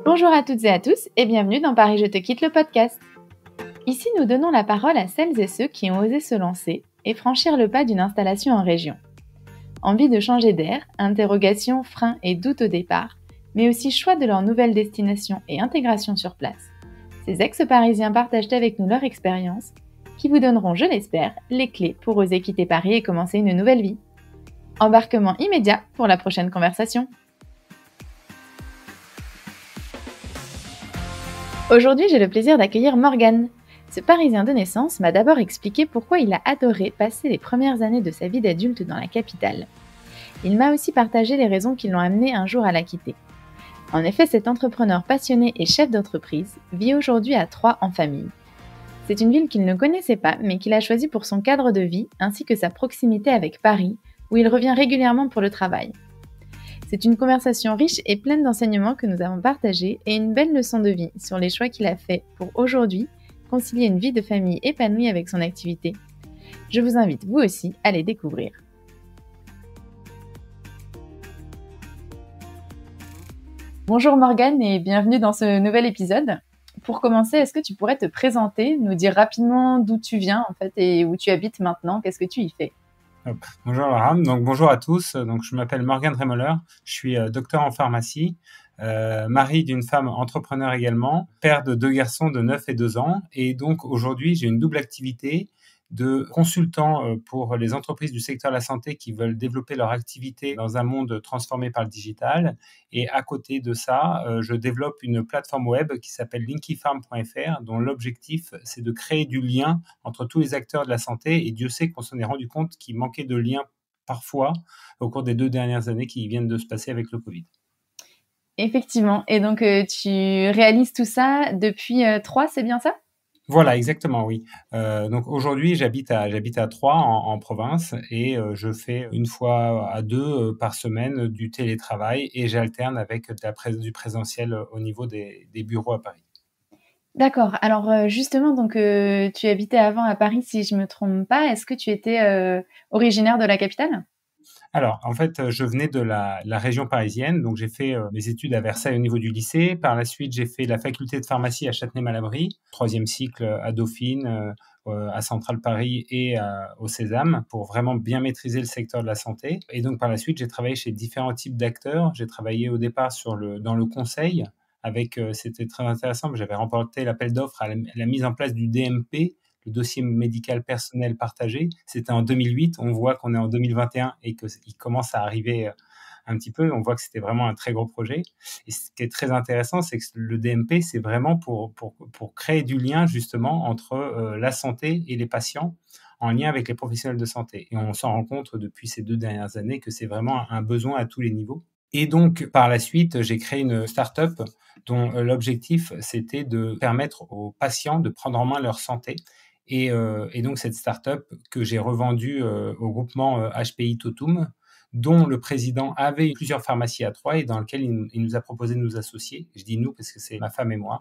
Bonjour à toutes et à tous et bienvenue dans Paris Je te quitte le podcast. Ici, nous donnons la parole à celles et ceux qui ont osé se lancer et franchir le pas d'une installation en région. Envie de changer d'air, interrogations, freins et doutes au départ, mais aussi choix de leur nouvelle destination et intégration sur place. Ces ex-parisiens partagent avec nous leur expérience qui vous donneront, je l'espère, les clés pour oser quitter Paris et commencer une nouvelle vie. Embarquement immédiat pour la prochaine conversation. Aujourd'hui, j'ai le plaisir d'accueillir Morgan. Ce Parisien de naissance m'a d'abord expliqué pourquoi il a adoré passer les premières années de sa vie d'adulte dans la capitale. Il m'a aussi partagé les raisons qui l'ont amené un jour à la quitter. En effet, cet entrepreneur passionné et chef d'entreprise vit aujourd'hui à Troyes en famille. C'est une ville qu'il ne connaissait pas, mais qu'il a choisie pour son cadre de vie ainsi que sa proximité avec Paris, où il revient régulièrement pour le travail. C'est une conversation riche et pleine d'enseignements que nous avons partagés et une belle leçon de vie sur les choix qu'il a fait pour aujourd'hui concilier une vie de famille épanouie avec son activité. Je vous invite vous aussi à les découvrir. Bonjour Morgane et bienvenue dans ce nouvel épisode. Pour commencer, est-ce que tu pourrais te présenter, nous dire rapidement d'où tu viens en fait et où tu habites maintenant, qu'est-ce que tu y fais ? Bonjour Laura, donc bonjour à tous. Donc je m'appelle Morgan Remoller, je suis docteur en pharmacie, mari d'une femme entrepreneur également, père de 2 garçons de 9 et 2 ans, et donc aujourd'hui j'ai une double activité de consultant pour les entreprises du secteur de la santé qui veulent développer leur activité dans un monde transformé par le digital. Et à côté de ça, je développe une plateforme web qui s'appelle linkyfarm.fr, dont l'objectif, c'est de créer du lien entre tous les acteurs de la santé. Et Dieu sait qu'on s'en est rendu compte qu'il manquait de lien parfois au cours des 2 dernières années qui viennent de se passer avec le Covid. Effectivement. Et donc, tu réalises tout ça depuis Troyes, c'est bien ça ? Voilà, exactement, oui. Donc aujourd'hui, j'habite à Troyes en province et je fais 1 fois à 2 par semaine du télétravail et j'alterne avec du présentiel au niveau des bureaux à Paris. D'accord. Alors, justement, donc, tu habitais avant à Paris, si je me trompe pas. Est-ce que tu étais originaire de la capitale ? Alors, en fait, je venais de la région parisienne, donc j'ai fait mes études à Versailles au niveau du lycée. Par la suite, j'ai fait la faculté de pharmacie à Châtenay-Malabry, 3e cycle à Dauphine, à Centrale Paris et au Sésame, pour vraiment bien maîtriser le secteur de la santé. Et donc, par la suite, j'ai travaillé chez différents types d'acteurs. J'ai travaillé au départ dans le conseil, c'était très intéressant, j'avais remporté l'appel d'offres à la mise en place du DMP, le dossier médical personnel partagé. C'était en 2008. On voit qu'on est en 2021 et qu'il commence à arriver un petit peu. On voit que c'était vraiment un très gros projet. Et ce qui est très intéressant, c'est que le DMP, c'est vraiment pour créer du lien justement entre la santé et les patients en lien avec les professionnels de santé. Et on s'en rend compte depuis ces 2 dernières années que c'est vraiment un besoin à tous les niveaux. Et donc, par la suite, j'ai créé une start-up dont l'objectif, c'était de permettre aux patients de prendre en main leur santé. Et donc cette start-up que j'ai revendue au groupement HPI Totum, dont le président avait plusieurs pharmacies à Troyes et dans lequel il nous a proposé de nous associer. Je dis nous parce que c'est ma femme et moi.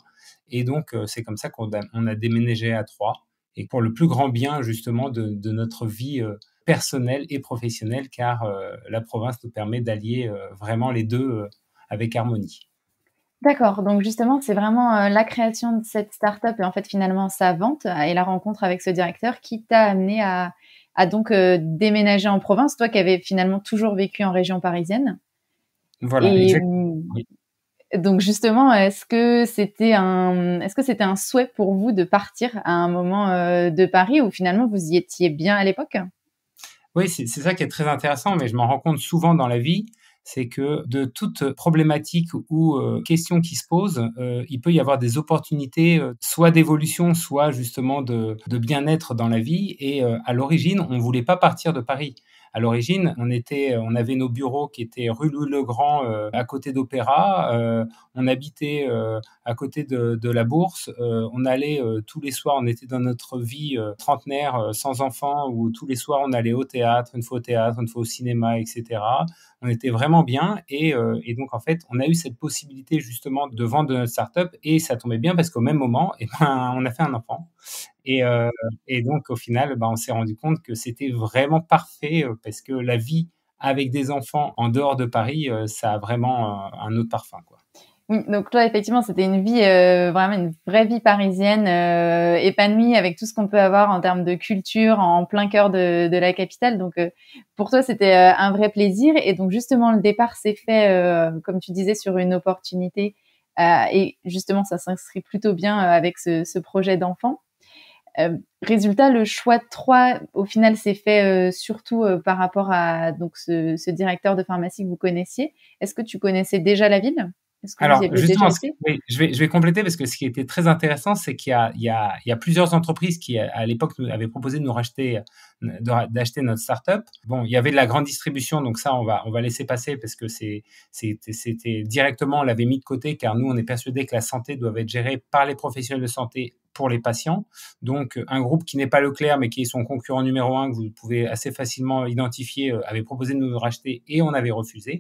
Et donc, c'est comme ça qu'on a déménagé à Troyes et pour le plus grand bien justement de notre vie personnelle et professionnelle, car la province nous permet d'allier vraiment les deux avec harmonie. D'accord, donc justement, c'est vraiment la création de cette start-up et en fait finalement sa vente et la rencontre avec ce directeur qui t'a amené à donc déménager en province, toi qui avais finalement toujours vécu en région parisienne. Voilà, Et exactement. Oui. donc justement, est-ce que c'était un souhait pour vous de partir à un moment de Paris ou finalement vous y étiez bien à l'époque ? Oui, c'est ça qui est très intéressant, mais je m'en rends compte souvent dans la vie, c'est que de toute problématique ou question qui se pose, il peut y avoir des opportunités, soit d'évolution, soit justement de bien-être dans la vie. Et à l'origine, on ne voulait pas partir de Paris. À l'origine, on avait nos bureaux qui étaient rue Louis-le-Grand, à côté d'Opéra. On habitait à côté de la Bourse. On allait tous les soirs, on était dans notre vie trentenaire, sans enfants, où tous les soirs on allait au théâtre, une fois au théâtre, une fois au cinéma, etc. On était vraiment bien et donc en fait, on a eu cette possibilité justement de vendre notre start-up et ça tombait bien parce qu'au même moment, on a fait un enfant et donc au final, on s'est rendu compte que c'était vraiment parfait parce que la vie avec des enfants en dehors de Paris, ça a vraiment un autre parfum, quoi. Oui, donc toi, effectivement, c'était une vie, vraiment une vraie vie parisienne, épanouie avec tout ce qu'on peut avoir en termes de culture en plein cœur de la capitale. Donc, pour toi, c'était un vrai plaisir. Et donc, justement, le départ s'est fait, comme tu disais, sur une opportunité. Et justement, ça s'inscrit plutôt bien avec ce projet d'enfant. Résultat, le choix de 3, au final, s'est fait surtout par rapport à donc ce directeur de pharmacie que vous connaissiez. Est-ce que tu connaissais déjà la ville? Est-ce que vous y Alors aviez déjà justement, été? oui, je vais compléter parce que ce qui était très intéressant, c'est qu'il y a plusieurs entreprises qui, à l'époque, nous avaient proposé de nous racheter, d'acheter notre start-up. Bon, il y avait de la grande distribution, donc ça, on va laisser passer parce que c'était directement, on l'avait mis de côté, car nous, on est persuadés que la santé doit être gérée par les professionnels de santé pour les patients. Donc, un groupe qui n'est pas Leclerc, mais qui est son concurrent numéro un, que vous pouvez assez facilement identifier, avait proposé de nous racheter et on avait refusé.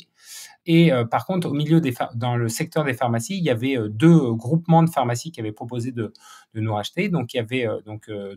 Et par contre, au milieu dans le secteur des pharmacies, il y avait deux groupements de pharmacies qui avaient proposé de nous racheter. Donc, il y avait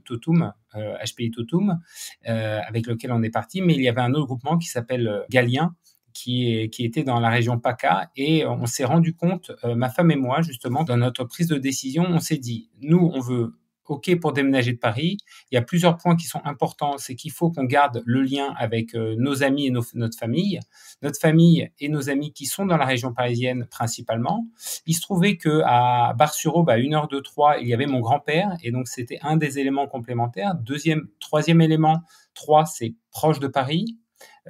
Totum, HPI Totum, avec lequel on est parti, mais il y avait un autre groupement qui s'appelle Galien, qui était dans la région PACA. Et on s'est rendu compte, ma femme et moi, justement, dans notre prise de décision, on s'est dit, nous, on veut OK pour déménager de Paris. Il y a plusieurs points qui sont importants. C'est qu'il faut qu'on garde le lien avec nos amis et notre famille. Notre famille et nos amis qui sont dans la région parisienne principalement. Il se trouvait qu'à Bar-sur-Aube, à 1 heure de Troyes, il y avait mon grand-père. Et donc, c'était un des éléments complémentaires. Troisième élément, Troyes, c'est proche de Paris.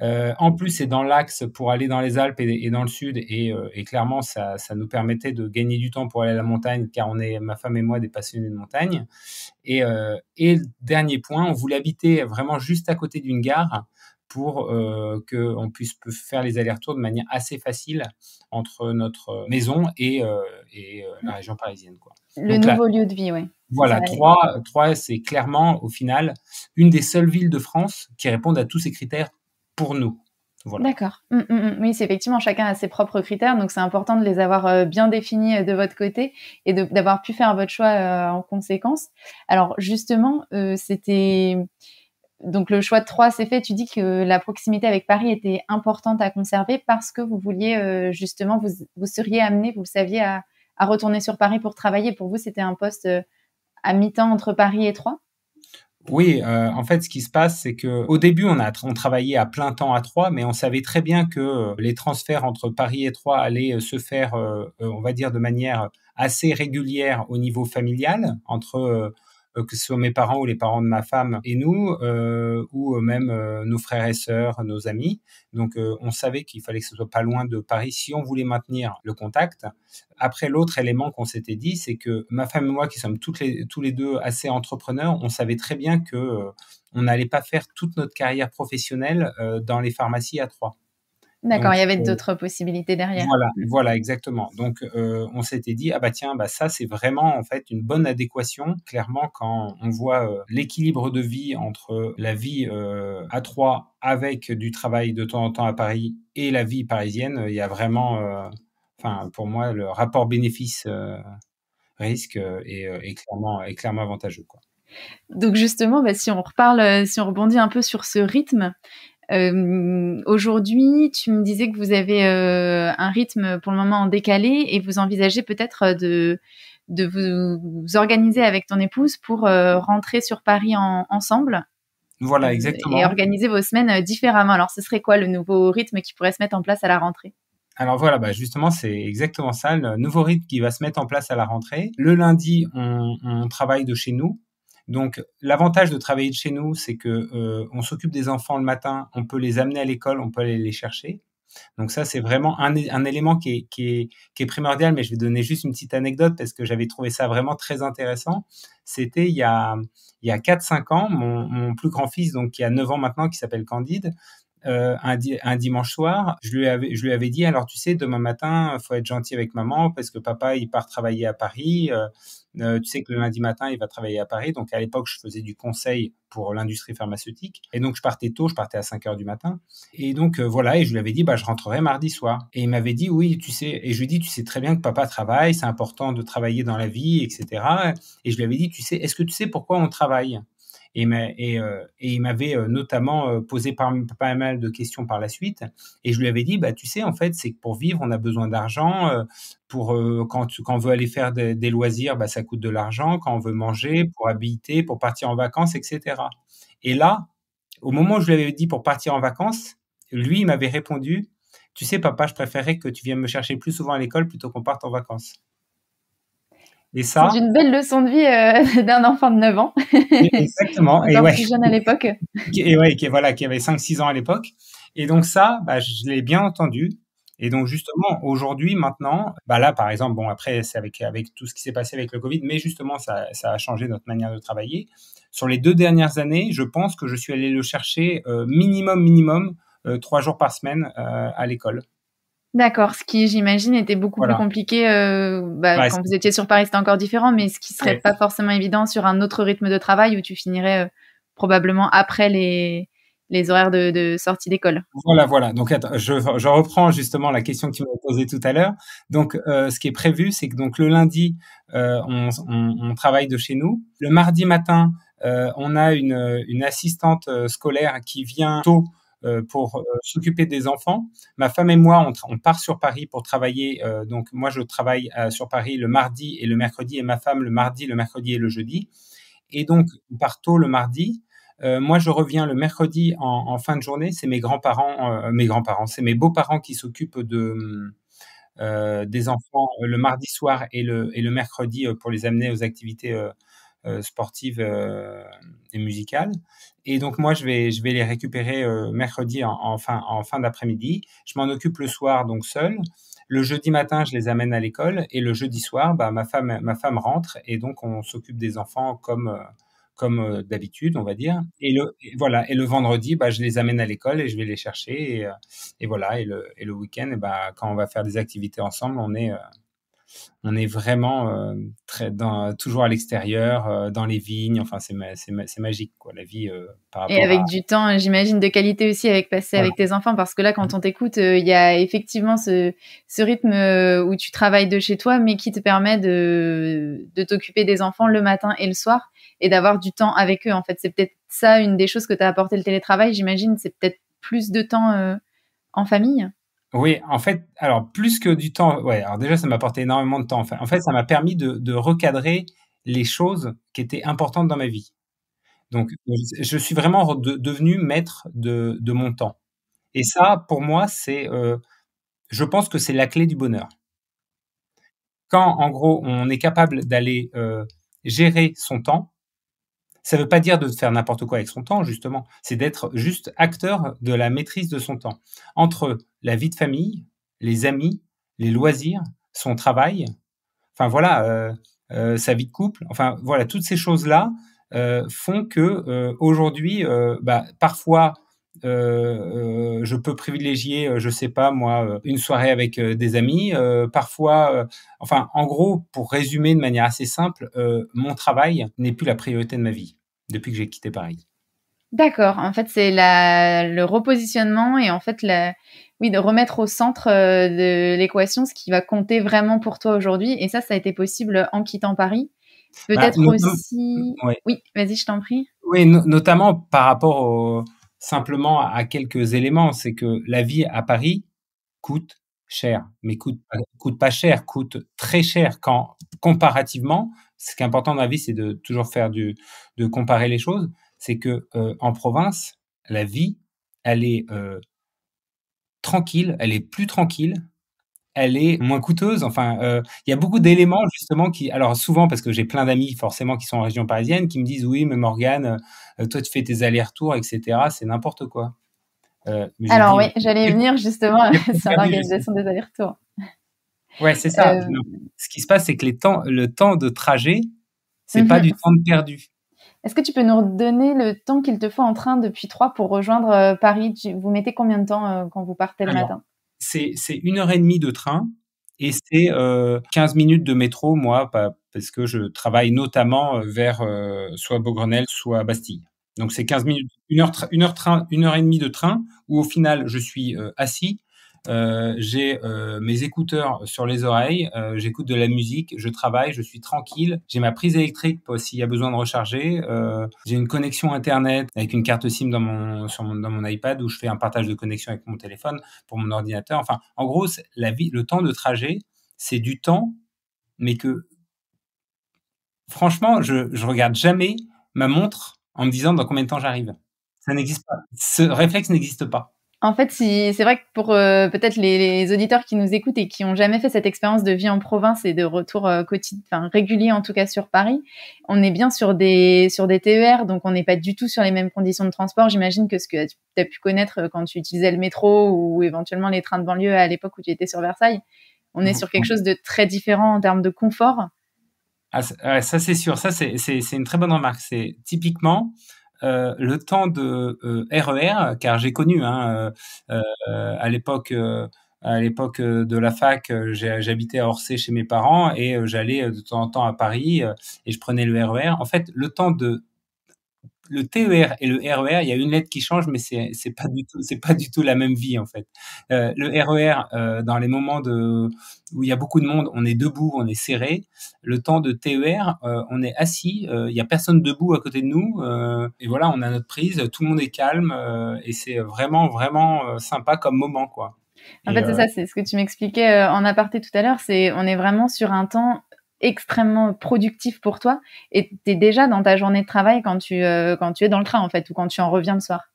En plus, c'est dans l'axe pour aller dans les Alpes et dans le sud, et clairement, ça nous permettait de gagner du temps pour aller à la montagne, car on est, ma femme et moi, des passionnés de montagne. Et dernier point, on voulait habiter vraiment juste à côté d'une gare pour qu'on puisse faire les allers-retours de manière assez facile entre notre maison et la région parisienne, quoi. Le Donc là, nouveau lieu de vie, ouais. C'est ça. voilà, Troyes, c'est clairement, au final, une des seules villes de France qui répondent à tous ces critères pour nous. Voilà. D'accord. Oui, c'est effectivement, chacun a ses propres critères, donc c'est important de les avoir bien définis de votre côté et d'avoir pu faire votre choix en conséquence. Alors justement, c'était donc le choix de Troyes s'est fait. Tu dis que la proximité avec Paris était importante à conserver parce que vous vouliez justement, vous seriez amené, vous le saviez, à retourner sur Paris pour travailler. Pour vous, c'était un poste à mi-temps entre Paris et Troyes? Oui, en fait, ce qui se passe, c'est qu'au début, on travaillait à plein temps à Troyes, mais on savait très bien que les transferts entre Paris et Troyes allaient se faire, on va dire, de manière assez régulière au niveau familial, entre que ce soit mes parents ou les parents de ma femme et nous, ou même nos frères et sœurs, nos amis. Donc, on savait qu'il fallait que ce soit pas loin de Paris si on voulait maintenir le contact. Après, l'autre élément qu'on s'était dit, c'est que ma femme et moi, qui sommes tous les deux assez entrepreneurs, on savait très bien que on n'allait pas faire toute notre carrière professionnelle dans les pharmacies à Troyes. D'accord, Donc, il y avait d'autres possibilités derrière. voilà, exactement. Donc, on s'était dit, ah bah tiens, bah ça c'est vraiment en fait une bonne adéquation. Clairement, quand on voit l'équilibre de vie entre la vie à Troyes avec du travail de temps en temps à Paris et la vie parisienne, il y a vraiment, enfin pour moi, le rapport bénéfice risque est clairement avantageux, quoi. Donc justement, bah, si on reparle, si on rebondit un peu sur ce rythme, aujourd'hui, tu me disais que vous avez un rythme pour le moment en décalé et vous envisagez peut-être de vous organiser avec ton épouse pour rentrer sur Paris ensemble Voilà, et exactement. organiser vos semaines différemment. Alors, ce serait quoi le nouveau rythme qui pourrait se mettre en place à la rentrée? Alors voilà, bah justement, c'est exactement ça, le nouveau rythme qui va se mettre en place à la rentrée. Le lundi, on travaille de chez nous. Donc l'avantage de travailler de chez nous, c'est que on s'occupe des enfants le matin, on peut les amener à l'école, on peut aller les chercher. Donc ça, c'est vraiment un élément qui est primordial, mais je vais donner juste une petite anecdote parce que j'avais trouvé ça vraiment très intéressant. C'était il y a 4-5 ans, mon plus grand fils, donc qui a 9 ans maintenant, qui s'appelle Candide, un dimanche soir, je lui avais dit, alors tu sais, demain matin, il faut être gentil avec maman parce que papa, il part travailler à Paris. Tu sais que le lundi matin, il va travailler à Paris. Donc à l'époque, je faisais du conseil pour l'industrie pharmaceutique. Et donc je partais tôt, je partais à 5 heures du matin. Et donc voilà, et je lui avais dit, bah, je rentrerai mardi soir. Et il m'avait dit, oui, tu sais, et je lui ai dit, tu sais très bien que papa travaille, c'est important de travailler dans la vie, etc. Et je lui avais dit, tu sais, est-ce que tu sais pourquoi on travaille? Et il m'avait notamment posé pas mal de questions par la suite. Et je lui avais dit, bah, tu sais, en fait, c'est que pour vivre, on a besoin d'argent. Quand on veut aller faire des loisirs, bah, ça coûte de l'argent. Quand on veut manger, pour habiter, pour partir en vacances, etc. Et là, au moment où je lui avais dit pour partir en vacances, lui, il m'avait répondu, tu sais, papa, je préférerais que tu viennes me chercher plus souvent à l'école plutôt qu'on parte en vacances. Et C'est ça, une belle leçon de vie d'un enfant de 9 ans, exactement. Et encore ouais, plus jeune à l'époque. voilà, qui avait 5-6 ans à l'époque. Et donc ça, bah, je l'ai bien entendu. Et donc justement, aujourd'hui, maintenant, bah là, par exemple, bon, après, c'est avec tout ce qui s'est passé avec le Covid, mais justement, ça a changé notre manière de travailler. Sur les 2 dernières années, je pense que je suis allé le chercher minimum 3 jours par semaine à l'école. D'accord, ce qui, j'imagine, était beaucoup plus Voilà. compliqué, Ouais, quand vous étiez sur Paris, c'était encore différent, mais ce qui serait ouais. pas forcément évident sur un autre rythme de travail où tu finirais, probablement après les horaires de sortie d'école. Voilà. Donc attends, je reprends justement la question que tu m'as posée tout à l'heure. Donc ce qui est prévu, c'est que donc le lundi, on travaille de chez nous. Le mardi matin, on a une assistante scolaire qui vient tôt pour s'occuper des enfants. Ma femme et moi, on part sur Paris pour travailler. Donc moi, je travaille sur Paris le mardi et le mercredi, et ma femme le mardi, le mercredi et le jeudi. Et donc, on part tôt le mardi. Moi, je reviens le mercredi en fin de journée. C'est mes grands-parents, c'est mes beaux-parents qui s'occupent des enfants le mardi soir et le mercredi pour les amener aux activités sportives et musicales. Et donc, moi, je vais les récupérer mercredi en fin d'après-midi. Je m'en occupe le soir, donc seul. Le jeudi matin, je les amène à l'école et le jeudi soir, bah, ma femme rentre et donc on s'occupe des enfants comme d'habitude, on va dire. Et le vendredi, bah, je les amène à l'école et je vais les chercher. Et voilà. Et le week-end, bah, quand on va faire des activités ensemble, on est vraiment toujours à l'extérieur, dans les vignes. Enfin, c'est magique, quoi, la vie par Et rapport avec à. du temps, j'imagine, de qualité aussi avec passer Voilà. avec tes enfants, parce que là, quand on t'écoute, il y a effectivement ce rythme où tu travailles de chez toi, mais qui te permet de t'occuper des enfants le matin et le soir et d'avoir du temps avec eux. En fait, c'est peut-être ça une des choses que t'as apporté le télétravail, j'imagine, c'est peut-être plus de temps en famille. Oui, en fait, alors plus que du temps, ouais, alors déjà, ça m'a apporté énormément de temps. En fait, ça m'a permis de recadrer les choses qui étaient importantes dans ma vie. Donc, je suis vraiment devenu maître de mon temps. Et ça, pour moi, je pense que c'est la clé du bonheur. Quand, en gros, on est capable d'aller gérer son temps, ça ne veut pas dire de faire n'importe quoi avec son temps, justement. C'est d'être juste acteur de la maîtrise de son temps. Entre la vie de famille, les amis, les loisirs, son travail, enfin voilà, sa vie de couple, enfin voilà, toutes ces choses-là font que aujourd'hui, bah, parfois, je peux privilégier, je sais pas moi, une soirée avec des amis. Parfois, enfin, en gros, pour résumer de manière assez simple, mon travail n'est plus la priorité de ma vie depuis que j'ai quitté Paris. D'accord, en fait, c'est le repositionnement et en fait, oui, de remettre au centre de l'équation ce qui va compter vraiment pour toi aujourd'hui. Et ça a été possible en quittant Paris. Bah, Peut-être aussi. ouais. Oui, vas-y, je t'en prie. Oui, notamment par rapport simplement à quelques éléments, c'est que la vie à Paris coûte cher, mais coûte pas cher, coûte très cher quand comparativement, ce qui est important dans la vie, c'est de toujours de comparer les choses, c'est que en province, la vie, elle est tranquille, elle est plus tranquille, elle est moins coûteuse. Enfin, il y a beaucoup d'éléments justement alors souvent parce que j'ai plein d'amis forcément qui sont en région parisienne qui me disent: «Oui, mais Morgane, toi tu fais tes allers-retours et cetera, c'est n'importe quoi». Mais je Alors dis: oui, j'allais y venir justement «J'ai pas sur perdu juste». l'organisation des allers-retours. Ouais, c'est ça. Euh, Non. Ce qui se passe, c'est que le temps de trajet, c'est pas du mhm. temps de perdu. Est-ce que tu peux nous redonner le temps qu'il te faut en train depuis Troyes pour rejoindre Paris? Vous mettez combien de temps quand vous partez le Alors, matin? c'est 1 heure et demie de train et c'est 15 minutes de métro, moi, parce que je travaille notamment vers soit Beaugrenelle, soit Bastille. Donc c'est 15 minutes, 1 heure et demie de train où au final je suis assis. j'ai mes écouteurs sur les oreilles, j'écoute de la musique, je travaille, je suis tranquille. J'ai ma prise électrique pour s'il y a besoin de recharger. J'ai une connexion internet avec une carte SIM dans mon iPad où je fais un partage de connexion avec mon téléphone pour mon ordinateur. Enfin, en gros, le temps de trajet, c'est du temps, mais que franchement, je regarde jamais ma montre en me disant dans combien de temps j'arrive. Ça n'existe pas. Ce réflexe n'existe pas. En fait, si c'est vrai que pour, peut-être les auditeurs qui nous écoutent et qui ont jamais fait cette expérience de vie en province et de retour, régulier en tout cas sur Paris, on est bien sur des TER, donc on n'est pas du tout sur les mêmes conditions de transport. J'imagine que ce que tu as pu connaître, quand tu utilisais le métro ou éventuellement les trains de banlieue à l'époque où tu étais sur Versailles, on est sur quelque chose de très différent en termes de confort. Ah, ouais, ça c'est sûr. Ça c'est une très bonne remarque. C'est typiquement le temps de RER, car j'ai connu à l'époque de la fac, j'habitais à Orsay chez mes parents et j'allais de temps en temps à Paris et je prenais le RER. En fait, le TER et le RER, il y a une lettre qui change, mais c'est pas du tout la même vie en fait. Le RER, dans les moments où il y a beaucoup de monde, on est debout, on est serré. Le temps de TER, on est assis, il y a personne debout à côté de nous, et voilà, on a notre prise, tout le monde est calme, et c'est vraiment vraiment sympa comme moment quoi. En Et fait, c'est ça, c'est ce que tu m'expliquais en aparté tout à l'heure, c'est on est vraiment sur un temps extrêmement productif pour toi et tu es déjà dans ta journée de travail quand tu es dans le train en fait ou quand tu en reviens le soir.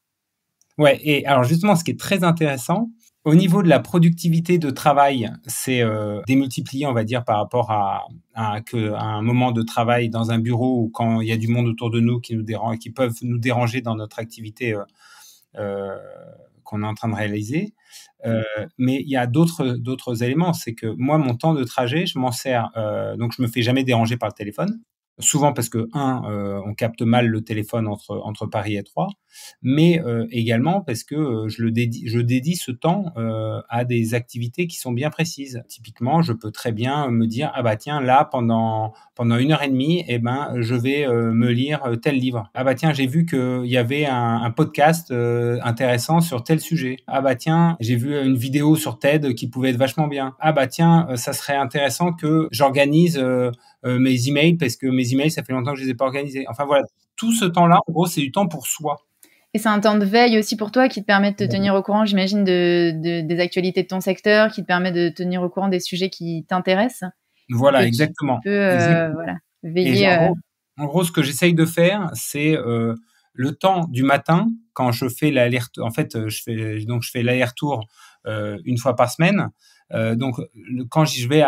ouais, et alors justement, ce qui est très intéressant, au niveau de la productivité de travail, c'est démultiplié, on va dire, par rapport à un moment de travail dans un bureau ou quand il y a du monde autour de nous qui nous dérange, qui peuvent nous déranger dans notre activité euh, qu'on est en train de réaliser. Mais il y a d'autres éléments. C'est que moi, mon temps de trajet, je m'en sers. Donc, je me fais jamais déranger par le téléphone. Souvent parce que, on capte mal le téléphone entre Paris et Troyes, mais également parce que je dédie ce temps à des activités qui sont bien précises. Typiquement, je peux très bien me dire, ah bah tiens, là, pendant 1 heure et demie, eh ben, je vais me lire tel livre. Ah bah tiens, j'ai vu qu'il y avait un podcast intéressant sur tel sujet. Ah bah tiens, j'ai vu une vidéo sur TED qui pouvait être vachement bien. Ah bah tiens, ça serait intéressant que j'organise mes emails parce que mes emails, ça fait longtemps que je les ai pas organisés. Enfin voilà, tout ce temps-là, en gros, c'est du temps pour soi. Et c'est un temps de veille aussi pour toi qui te permet de te tenir au courant, j'imagine, des actualités de ton secteur, qui te permet de te tenir au courant des sujets qui t'intéressent et que Voilà, tu exactement. peux voilà, Et veiller. en gros, ce que j'essaye de faire, c'est le temps du matin quand je fais l'aller-retour. En fait, je fais l'aller-retour une fois par semaine. Donc, quand je vais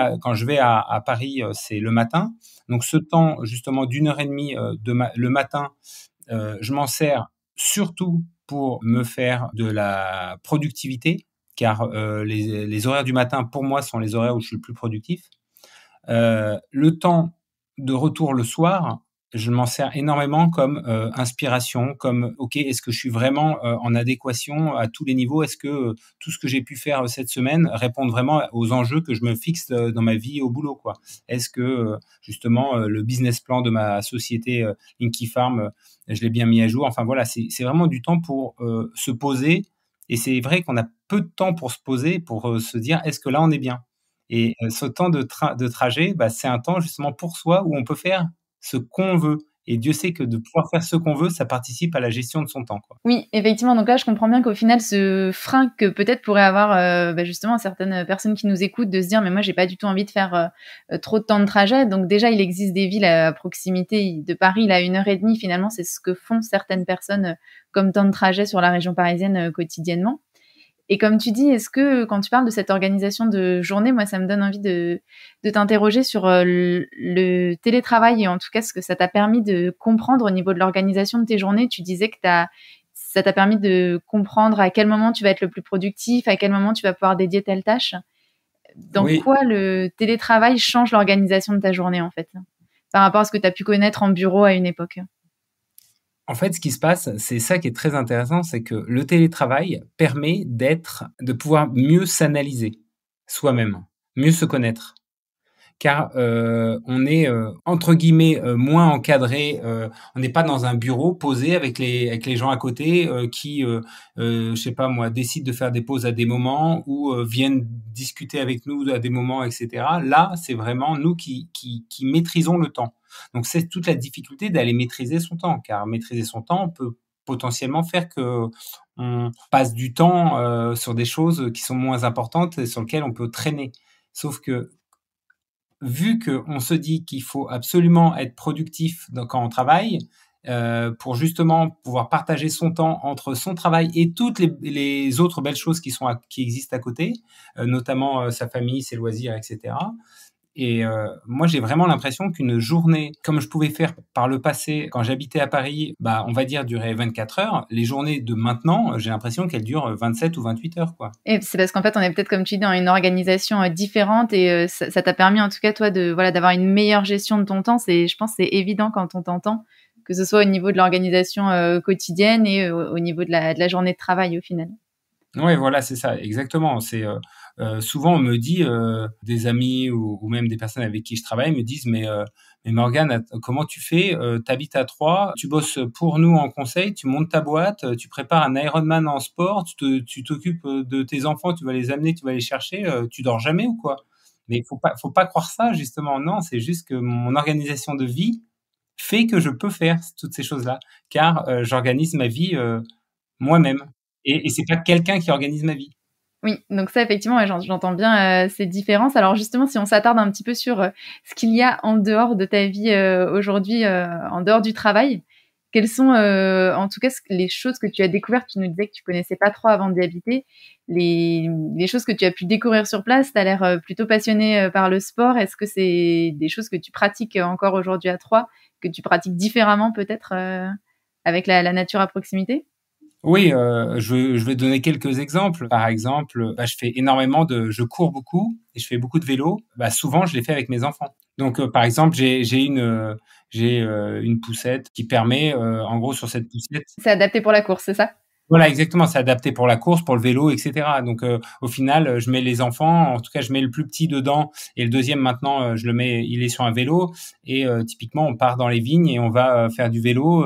à Paris, c'est le matin. Donc, ce temps justement d'1 heure et demie le matin, je m'en sers surtout pour me faire de la productivité, car les horaires du matin, pour moi, sont les horaires où je suis le plus productif. Le temps de retour le soir, je m'en sers énormément comme inspiration, comme OK, est-ce que je suis vraiment en adéquation à tous les niveaux? Est-ce que tout ce que j'ai pu faire cette semaine répond vraiment aux enjeux que je me fixe dans ma vie au boulot, quoi? Est-ce que justement le business plan de ma société Linky Farm, je l'ai bien mis à jour? Enfin voilà, c'est vraiment du temps pour se poser. Et c'est vrai qu'on a peu de temps pour se poser, pour se dire est-ce que là on est bien? Et ce temps de trajet, bah, c'est un temps justement pour soi où on peut faire ce qu'on veut. Et Dieu sait que de pouvoir faire ce qu'on veut, ça participe à la gestion de son temps, quoi. Oui, effectivement, donc là, je comprends bien qu'au final, ce frein que peut-être pourraient avoir, justement certaines personnes qui nous écoutent de se dire: «Mais moi, j'ai pas du tout envie de faire, trop de temps de trajet». Donc déjà, il existe des villes à proximité de Paris, là, 1 heure et demie, finalement, c'est ce que font certaines personnes, comme temps de trajet sur la région parisienne, quotidiennement. Et comme tu dis, est-ce que quand tu parles de cette organisation de journée, moi, ça me donne envie de t'interroger sur le télétravail et en tout cas ce que ça t'a permis de comprendre au niveau de l'organisation de tes journées. Tu disais que ça t'a permis de comprendre à quel moment tu vas être le plus productif, à quel moment tu vas pouvoir dédier telle tâche. Dans Oui, quoi le télétravail change l'organisation de ta journée, en fait, par rapport à ce que tu as pu connaître en bureau à une époque? en fait, ce qui se passe, c'est ça qui est très intéressant, c'est que le télétravail permet de pouvoir mieux s'analyser soi-même, mieux se connaître. car on est entre guillemets moins encadré. On n'est pas dans un bureau posé avec les gens à côté qui, je sais pas moi, décident de faire des pauses à des moments ou viennent discuter avec nous à des moments, etc. Là, c'est vraiment nous qui maîtrisons le temps. Donc c'est toute la difficulté d'aller maîtriser son temps, car maîtriser son temps peut potentiellement faire que on passe du temps sur des choses qui sont moins importantes et sur lesquelles on peut traîner. Sauf que vu qu'on se dit qu'il faut absolument être productif quand on travaille, pour justement pouvoir partager son temps entre son travail et toutes les autres belles choses qui existent à côté, notamment sa famille, ses loisirs, etc. Et moi, j'ai vraiment l'impression qu'une journée, comme je pouvais faire par le passé quand j'habitais à Paris, bah, on va dire durait 24 heures. Les journées de maintenant, j'ai l'impression qu'elles durent 27 ou 28 heures, quoi. Et c'est parce qu'en fait, on est peut-être, comme tu dis, dans une organisation différente et ça t'a permis, en tout cas, toi, voilà, d'avoir une meilleure gestion de ton temps. Je pense que c'est évident quand on t'entend, que ce soit au niveau de l'organisation quotidienne et au niveau de la journée de travail, au final. Ouais, voilà, c'est ça, exactement. C'est souvent on me dit des amis ou même des personnes avec qui je travaille me disent mais Morgane, comment tu fais? Tu à Troyes, tu bosses pour nous en conseil, tu montes ta boîte, tu prépares un Ironman en sport, tu t'occupes de tes enfants, tu vas les amener, tu vas les chercher, tu dors jamais ou quoi? Mais faut pas croire ça justement. Non, c'est juste que mon organisation de vie fait que je peux faire toutes ces choses-là, car j'organise ma vie moi-même. Et c'est pas quelqu'un qui organise ma vie. Oui, donc ça, effectivement, ouais, j'entends bien ces différences. Alors justement, si on s'attarde un petit peu sur ce qu'il y a en dehors de ta vie aujourd'hui, en dehors du travail, quelles sont en tout cas les choses que tu as découvertes? Tu nous disais que tu connaissais pas trop avant d'y habiter. Les choses que tu as pu découvrir sur place, tu as l'air plutôt passionné par le sport. Est-ce que c'est des choses que tu pratiques encore aujourd'hui à Troyes, que tu pratiques différemment peut-être avec la nature à proximité? Oui, je vais donner quelques exemples. Par exemple, bah, je cours beaucoup et je fais beaucoup de vélo. Bah, souvent, je les fais avec mes enfants. Donc, par exemple, j'ai une poussette qui permet, en gros, sur cette poussette. C'est adapté pour la course, c'est ça? Voilà, exactement, c'est adapté pour la course, pour le vélo, et cetera. Donc, au final, je mets les enfants, en tout cas, je mets le plus petit dedans et le deuxième maintenant, je le mets, il est sur un vélo et typiquement, on part dans les vignes et on va faire du vélo.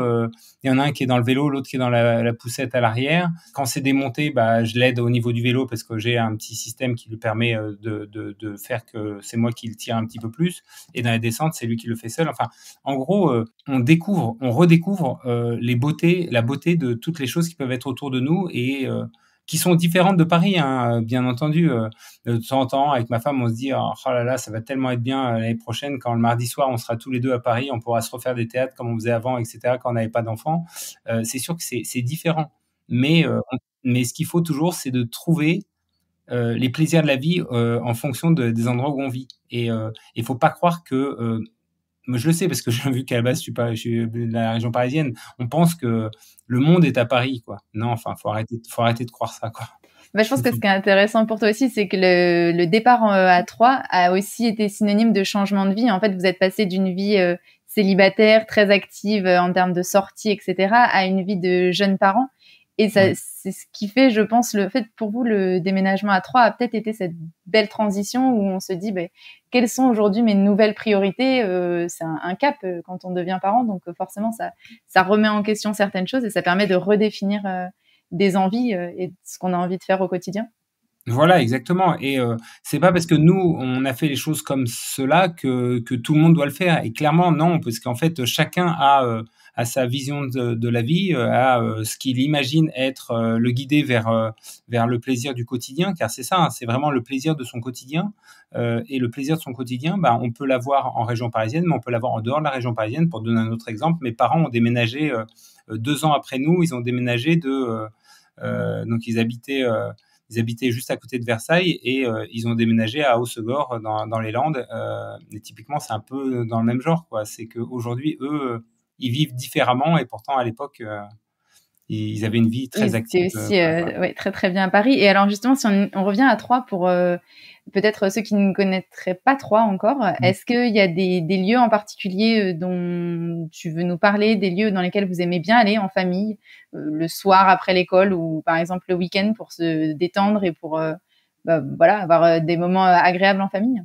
Il y en a un qui est dans le vélo, l'autre qui est dans la poussette à l'arrière. Quand c'est démonté, bah, je l'aide au niveau du vélo parce que j'ai un petit système qui lui permet de faire que c'est moi qui le tire un petit peu plus. Et dans la descente, c'est lui qui le fait seul. Enfin, en gros, on redécouvre la beauté de toutes les choses qui peuvent être autour de nous et qui sont différentes de Paris, hein, bien entendu. De temps en temps, avec ma femme, on se dit oh là là, ça va tellement être bien l'année prochaine quand le mardi soir, on sera tous les deux à Paris, on pourra se refaire des théâtres comme on faisait avant, etc. Quand on n'avait pas d'enfants. C'est sûr que c'est différent, mais mais ce qu'il faut toujours, c'est de trouver les plaisirs de la vie en fonction des endroits où on vit. Et il faut pas croire que moi, je le sais parce que j'ai vu qu'à la base, je suis de la région parisienne. On pense que le monde est à Paris, quoi. Non, enfin, faut arrêter de croire ça, quoi. Bah, je pense que ce qui est intéressant pour toi aussi, c'est que le départ à Troyes a aussi été synonyme de changement de vie. En fait, vous êtes passé d'une vie célibataire, très active en termes de sorties, etc., à une vie de jeunes parents. Et ça, Ouais. c'est ce qui fait, je pense, le fait pour vous, le déménagement à Troyes a peut-être été cette belle transition où on se dit, ben, quelles sont aujourd'hui mes nouvelles priorités? C'est un cap quand on devient parent, donc forcément, ça remet en question certaines choses et ça permet de redéfinir des envies et ce qu'on a envie de faire au quotidien. Voilà, exactement. Et c'est pas parce que nous, on a fait les choses comme cela que tout le monde doit le faire. Et clairement, non, parce qu'en fait, chacun a sa vision de la vie, a ce qu'il imagine être le guider vers le plaisir du quotidien, car c'est ça, hein, c'est vraiment le plaisir de son quotidien. Et le plaisir de son quotidien, bah, on peut l'avoir en région parisienne, mais on peut l'avoir en dehors de la région parisienne. Pour donner un autre exemple, mes parents ont déménagé 2 ans après nous. Ils ont déménagé donc ils habitaient juste à côté de Versailles et ils ont déménagé à Hossegor dans les Landes. Et typiquement, c'est un peu dans le même genre, quoi. C'est qu'aujourd'hui, eux, ils vivent différemment et pourtant, à l'époque, ils avaient une vie très Ils active. étaient aussi Voilà. ouais, très très bien à Paris. Et alors justement, si on revient à Troyes pour peut-être ceux qui ne connaîtraient pas Troyes encore, est-ce qu'il y a des lieux en particulier dont tu veux nous parler, des lieux dans lesquels vous aimez bien aller en famille, le soir après l'école ou par exemple le week-end pour se détendre et pour voilà, avoir des moments agréables en famille?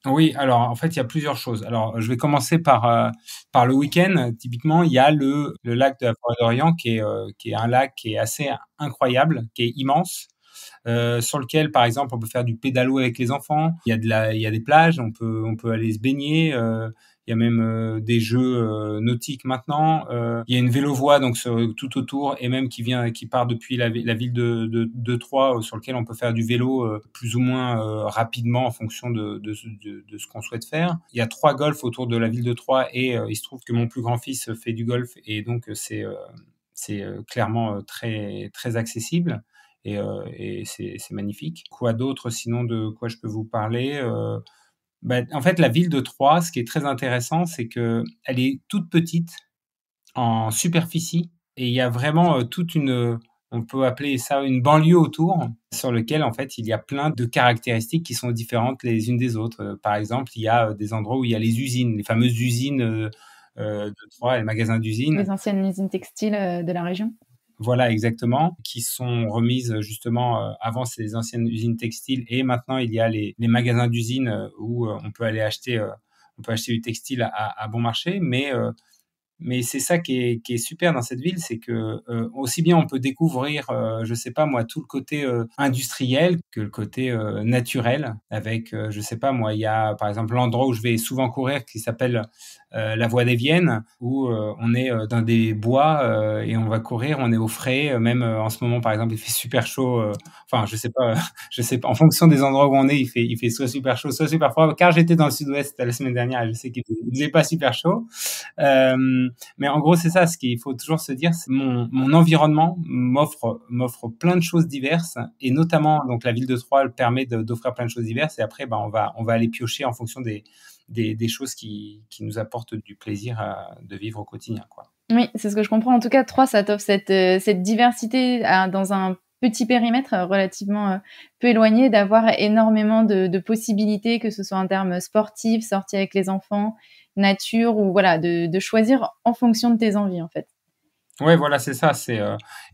Oui, alors en fait, il y a plusieurs choses. Alors, je vais commencer par le week-end. Typiquement, il y a le lac de la Forêt d'Orient qui est un lac qui est assez incroyable, qui est immense, sur lequel, par exemple, on peut faire du pédalo avec les enfants. Il y a des plages, on peut aller se baigner. Il y a même des jeux nautiques maintenant. Il y a une vélovoie donc tout autour et même qui part depuis la ville de Troyes sur lequel on peut faire du vélo plus ou moins rapidement en fonction de ce qu'on souhaite faire. Il y a 3 golfs autour de la ville de Troyes et il se trouve que mon plus grand fils fait du golf et donc c'est clairement très très accessible et c'est magnifique. Quoi d'autre sinon de quoi je peux vous parler en fait, la ville de Troyes, ce qui est très intéressant, c'est que elle est toute petite en superficie et il y a vraiment on peut appeler ça une banlieue autour, sur lequel en fait il y a plein de caractéristiques qui sont différentes les unes des autres. Par exemple, il y a des endroits où il y a les usines, les fameuses usines de Troyes, les magasins d'usines. Les anciennes usines textiles de la région. Voilà, exactement, qui sont remises justement, avant c'est les anciennes usines textiles et maintenant il y a les magasins d'usines où on peut acheter du textile à bon marché, mais c'est ça qui est super dans cette ville, c'est que aussi bien on peut découvrir, je sais pas moi, tout le côté industriel que le côté naturel. Avec, je sais pas moi, il y a par exemple l'endroit où je vais souvent courir qui s'appelle la Voie des Viennes, où on est dans des bois et on va courir, on est au frais. Même en ce moment, par exemple, il fait super chaud. Enfin, je sais pas, je sais pas. En fonction des endroits où on est, il fait soit super chaud, soit super froid. Car j'étais dans le sud-ouest la semaine dernière, et je sais qu'il faisait pas super chaud. Mais en gros, c'est ça, ce qu'il faut toujours se dire, c'est mon environnement m'offre plein de choses diverses, et notamment, donc, la ville de Troyes permet d'offrir plein de choses diverses, et après, on va aller piocher en fonction des choses qui nous apportent du plaisir de vivre au quotidien, quoi. Oui, c'est ce que je comprends. En tout cas, Troyes, ça t'offre cette diversité dans un petit périmètre relativement peu éloigné, d'avoir énormément de possibilités, que ce soit en termes sportifs, sorties avec les enfants, nature, ou voilà, de choisir en fonction de tes envies, en fait. Ouais, voilà, c'est ça.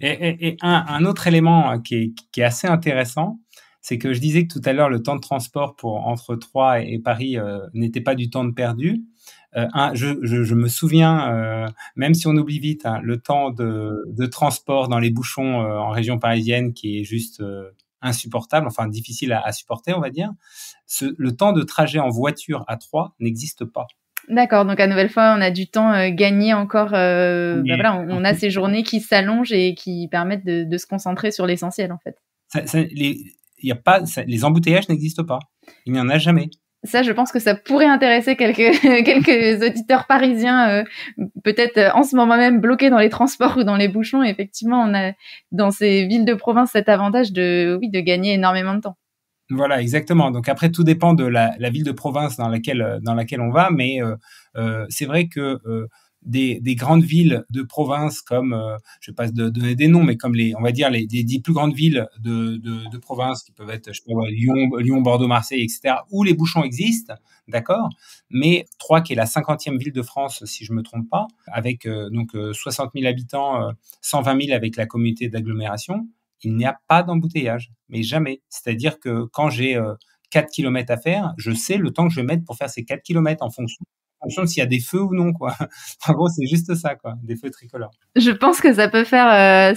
Et un autre élément qui est assez intéressant, c'est que je disais que tout à l'heure, le temps de transport entre Troyes et Paris n'était pas du temps de perdu. Je me souviens, même si on oublie vite, hein, le temps de transport dans les bouchons en région parisienne qui est juste insupportable, enfin difficile à supporter, on va dire. Le temps de trajet en voiture à Troyes n'existe pas. D'accord, donc à nouvelle fois, on a du temps gagné encore. Mais Voilà, on a ces journées qui s'allongent et qui permettent de se concentrer sur l'essentiel, en fait. il y a pas, les embouteillages n'existent pas. Il n'y en a jamais. Ça, je pense que ça pourrait intéresser quelques, quelques auditeurs parisiens, peut-être en ce moment même bloqués dans les transports ou dans les bouchons. Et effectivement, on a dans ces villes de province cet avantage oui, de gagner énormément de temps. Voilà, exactement. Donc après, tout dépend de la ville de province dans laquelle on va, mais c'est vrai que des grandes villes de province comme, je vais pas donner des noms, mais comme on va dire les 10 plus grandes villes de province qui peuvent être, je sais pas, Lyon, Bordeaux, Marseille, etc., où les bouchons existent, d'accord, mais Troyes, qui est la 50e ville de France, si je me trompe pas, avec donc 60 000 habitants, 120 000 avec la communauté d'agglomération, il n'y a pas d'embouteillage, mais jamais. C'est-à-dire que quand j'ai 4 kilomètres à faire, je sais le temps que je vais mettre pour faire ces 4 kilomètres en fonction de s'il y a des feux ou non, quoi. En gros, c'est juste ça, quoi, des feux tricolores. Je pense que ça peut faire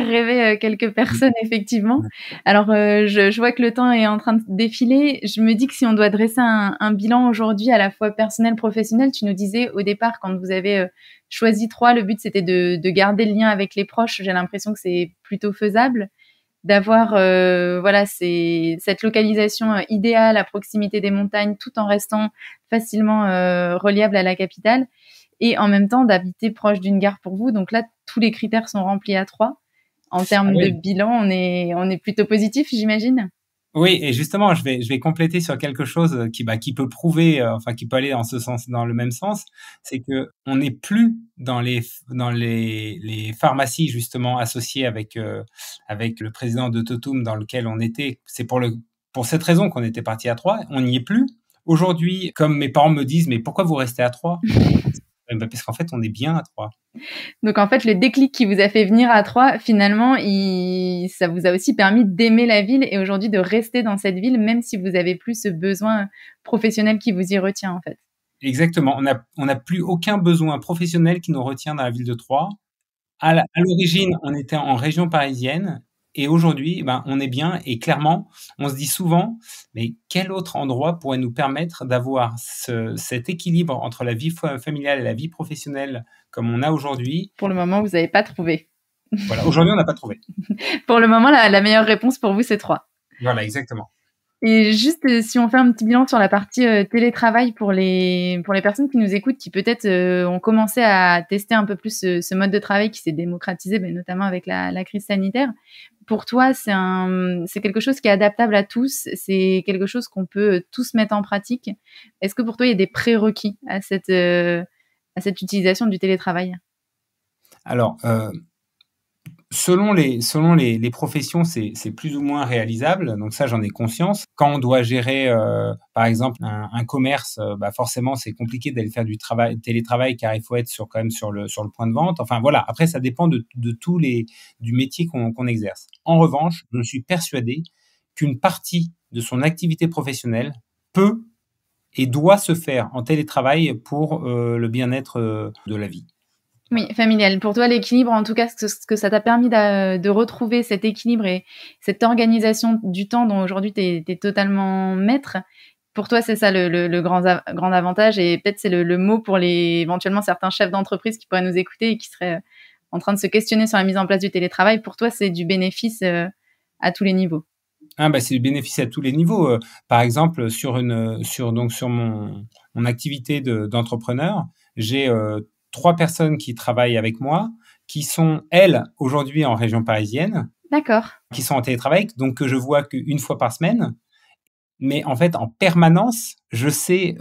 rêver quelques personnes, effectivement. Alors, je vois que le temps est en train de défiler. Je me dis que si on doit dresser un bilan aujourd'hui, à la fois personnel, professionnel, tu nous disais au départ, quand vous avez choisi Troyes, le but c'était de garder le lien avec les proches. J'ai l'impression que c'est plutôt faisable, d'avoir voilà, cette localisation idéale à proximité des montagnes, tout en restant facilement reliable à la capitale, et en même temps d'habiter proche d'une gare pour vous. Donc là, tous les critères sont remplis à Troyes. En termes de bilan, on est plutôt positif, j'imagine. Oui, et justement, je vais compléter sur quelque chose qui peut prouver, enfin qui peut aller dans le même sens, c'est que on n'est plus dans les pharmacies justement associées avec le président de Totum dans lequel on était. C'est pour cette raison qu'on était parti à Troyes. On n'y est plus. Aujourd'hui, comme mes parents me disent, mais pourquoi vous restez à Troyes? Parce qu'en fait, on est bien à Troyes. Donc en fait, le déclic qui vous a fait venir à Troyes, finalement, ça vous a aussi permis d'aimer la ville et aujourd'hui de rester dans cette ville, même si vous avez plus ce besoin professionnel qui vous y retient en fait. Exactement. On n'a plus aucun besoin professionnel qui nous retient dans la ville de Troyes. À l'origine, on était en région parisienne et aujourd'hui, on est bien et clairement, on se dit souvent, mais quel autre endroit pourrait nous permettre d'avoir cet équilibre entre la vie familiale et la vie professionnelle comme on a aujourd'hui? Pour le moment, vous n'avez pas trouvé. Voilà, aujourd'hui, on n'a pas trouvé. Pour le moment, la meilleure réponse pour vous, c'est Troyes. Voilà, exactement. Et juste, si on fait un petit bilan sur la partie télétravail pour les personnes qui nous écoutent, qui peut-être ont commencé à tester un peu plus ce mode de travail qui s'est démocratisé, notamment avec la crise sanitaire. Pour toi, c'est quelque chose qui est adaptable à tous, c'est quelque chose qu'on peut tous mettre en pratique. Est-ce que pour toi, il y a des prérequis à cette utilisation du télétravail? Alors, selon les professions, c'est plus ou moins réalisable. Donc ça, j'en ai conscience. Quand on doit gérer, par exemple, un commerce, forcément, c'est compliqué d'aller faire du télétravail car il faut être quand même sur le point de vente. Enfin voilà. Après, ça dépend du métier qu'on exerce. En revanche, je suis persuadé qu'une partie de son activité professionnelle peut et doit se faire en télétravail pour le bien-être de la vie. Oui, familial. Pour toi, l'équilibre, en tout cas, ce que ça t'a permis de retrouver cet équilibre et cette organisation du temps dont aujourd'hui tu es totalement maître, pour toi, c'est ça le grand avantage et peut-être c'est le mot pour éventuellement certains chefs d'entreprise qui pourraient nous écouter et qui seraient en train de se questionner sur la mise en place du télétravail. Pour toi, c'est du bénéfice à tous les niveaux. C'est du bénéfice à tous les niveaux. Par exemple, sur mon activité d'entrepreneur, j'ai 3 personnes qui travaillent avec moi, qui sont, elles, aujourd'hui en région parisienne. D'accord. Qui sont en télétravail, donc que je vois qu'une fois par semaine. Mais en fait, en permanence, je sais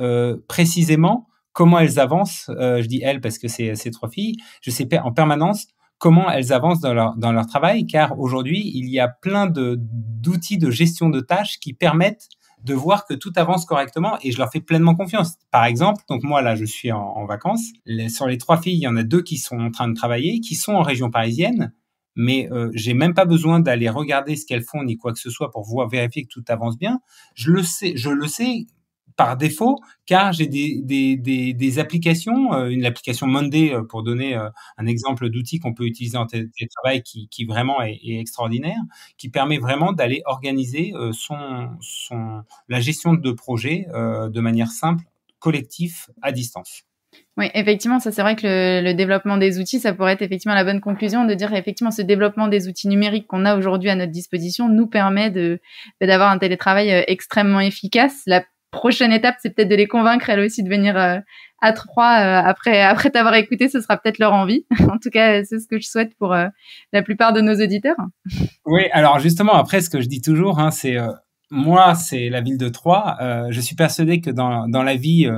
précisément comment elles avancent. Je dis elles parce que c'est 3 filles. Je sais en permanence comment elles avancent dans leur travail, car aujourd'hui, il y a plein d'outils de gestion de tâches qui permettent de voir que tout avance correctement et je leur fais pleinement confiance. Par exemple, donc moi là, je suis en vacances. Sur les 3 filles, il y en a 2 qui sont en train de travailler, qui sont en région parisienne, mais j'ai même pas besoin d'aller regarder ce qu'elles font ni quoi que ce soit pour vérifier que tout avance bien. Je le sais par défaut, car j'ai des applications, une application Monday pour donner un exemple d'outil qu'on peut utiliser en télétravail qui vraiment est extraordinaire, qui permet vraiment d'aller organiser la gestion de projet de manière simple, collectif, à distance. Oui, effectivement, ça c'est vrai que le développement des outils, ça pourrait être effectivement la bonne conclusion de dire effectivement ce développement des outils numériques qu'on a aujourd'hui à notre disposition nous permet d'avoir un télétravail extrêmement efficace. La prochaine étape, c'est peut-être de les convaincre elles aussi de venir à Troyes après t'avoir écouté, ce sera peut-être leur envie. En tout cas, c'est ce que je souhaite pour la plupart de nos auditeurs. Oui, alors justement, après, ce que je dis toujours, c'est moi, c'est la ville de Troyes. Je suis persuadé que dans la vie,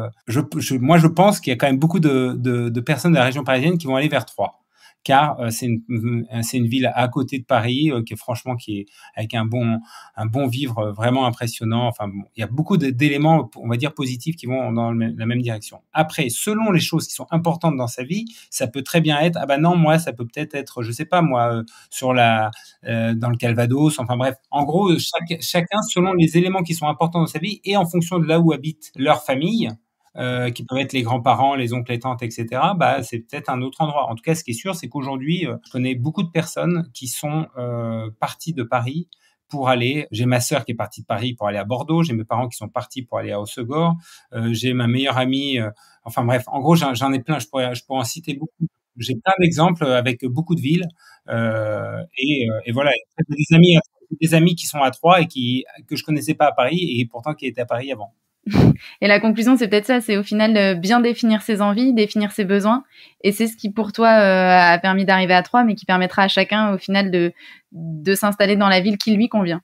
moi, je pense qu'il y a quand même beaucoup de personnes de la région parisienne qui vont aller vers Troyes, car c'est une ville à côté de Paris qui est avec un bon vivre vraiment impressionnant. Enfin, bon, il y a beaucoup d'éléments, on va dire positifs, qui vont dans la même direction. Après, selon les choses qui sont importantes dans sa vie, ça peut très bien être non, moi, ça peut peut-être être, je sais pas moi, sur dans le Calvados. Enfin bref, en gros, chacun selon les éléments qui sont importants dans sa vie et en fonction de là où habite leur famille. Qui peuvent être les grands-parents, les oncles, les tantes, etc., c'est peut-être un autre endroit. En tout cas, ce qui est sûr, c'est qu'aujourd'hui, je connais beaucoup de personnes qui sont parties de Paris pour aller... J'ai ma sœur qui est partie de Paris pour aller à Bordeaux, j'ai mes parents qui sont partis pour aller à Hossegor, j'ai ma meilleure amie... enfin bref, en gros, j'en ai plein, je pourrais en citer beaucoup. J'ai plein d'exemples avec beaucoup de villes. Et voilà, j'ai des amis qui sont à Troyes et que je connaissais pas à Paris et pourtant qui étaient à Paris avant. Et la conclusion, c'est peut-être ça, c'est au final bien définir ses envies, définir ses besoins. Et c'est ce qui, pour toi, a permis d'arriver à Troyes, mais qui permettra à chacun, au final, de s'installer dans la ville qui lui convient.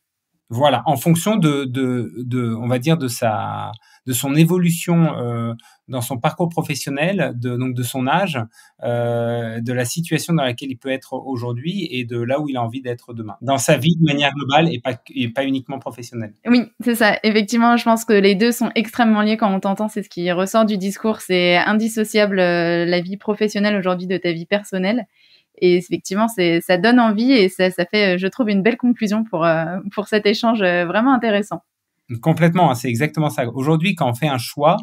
Voilà, en fonction on va dire de son évolution dans son parcours professionnel, donc de son âge, de la situation dans laquelle il peut être aujourd'hui et de là où il a envie d'être demain. Dans sa vie de manière globale et pas uniquement professionnelle. Oui, c'est ça. Effectivement, je pense que les deux sont extrêmement liés quand on t'entend. C'est ce qui ressort du discours. C'est indissociable, la vie professionnelle aujourd'hui de ta vie personnelle. Et effectivement, ça donne envie et ça fait, je trouve, une belle conclusion pour cet échange vraiment intéressant. Complètement, hein, c'est exactement ça. Aujourd'hui, quand on fait un choix,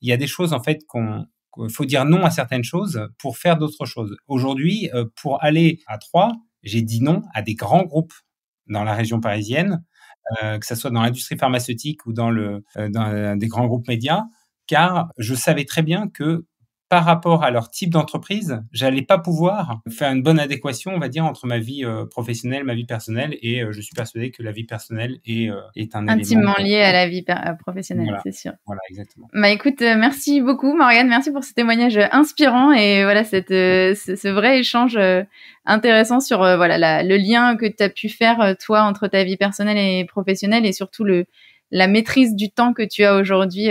il y a des choses en fait qu'il faut dire non à certaines choses pour faire d'autres choses. Aujourd'hui, pour aller à Troyes, j'ai dit non à des grands groupes dans la région parisienne, que ça soit dans l'industrie pharmaceutique ou dans des grands groupes médias, car je savais très bien que par rapport à leur type d'entreprise, j'allais pas pouvoir faire une bonne adéquation, on va dire, entre ma vie professionnelle, ma vie personnelle, et je suis persuadé que la vie personnelle est un Intimement élément lié à la vie professionnelle, voilà, c'est sûr. voilà, exactement. Bah écoute, merci beaucoup Morgane, merci pour ce témoignage inspirant et voilà ce vrai échange intéressant sur voilà le lien que tu as pu faire toi entre ta vie personnelle et professionnelle et surtout la maîtrise du temps que tu as aujourd'hui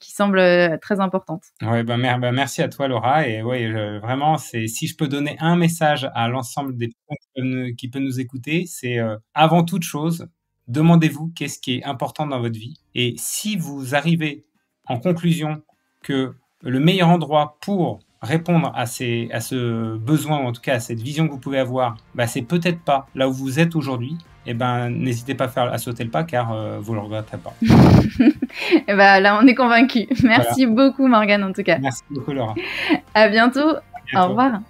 qui semble très importante. Ouais, merci à toi Laura et ouais, vraiment si je peux donner un message à l'ensemble des personnes qui peuvent nous écouter, c'est avant toute chose, demandez-vous qu'est-ce qui est important dans votre vie et si vous arrivez en conclusion que le meilleur endroit pour répondre à ce besoin ou en tout cas à cette vision que vous pouvez avoir, c'est peut-être pas là où vous êtes aujourd'hui, n'hésitez pas à sauter le pas car vous le regretterez pas. Et là, on est convaincus. Merci beaucoup, Morgane, en tout cas. Merci beaucoup, Laura. À bientôt. Au revoir.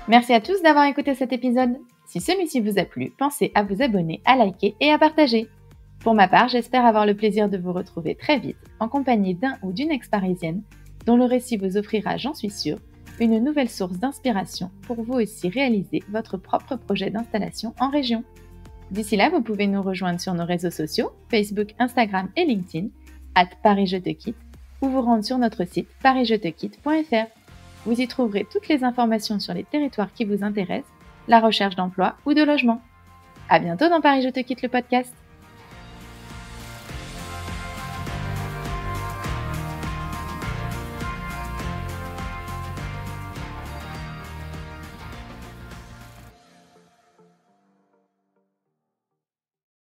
Merci à tous d'avoir écouté cet épisode. Si celui-ci vous a plu, pensez à vous abonner, à liker et à partager. Pour ma part, j'espère avoir le plaisir de vous retrouver très vite en compagnie d'un ou d'une ex-parisienne dont le récit vous offrira, j'en suis sûre, une nouvelle source d'inspiration pour vous aussi réaliser votre propre projet d'installation en région. D'ici là, vous pouvez nous rejoindre sur nos réseaux sociaux, Facebook, Instagram et LinkedIn, @ParisJeTeQuitte, ou vous rendre sur notre site parisjetequitte.fr. Vous y trouverez toutes les informations sur les territoires qui vous intéressent, la recherche d'emploi ou de logement. À bientôt dans Paris Je te quitte le podcast.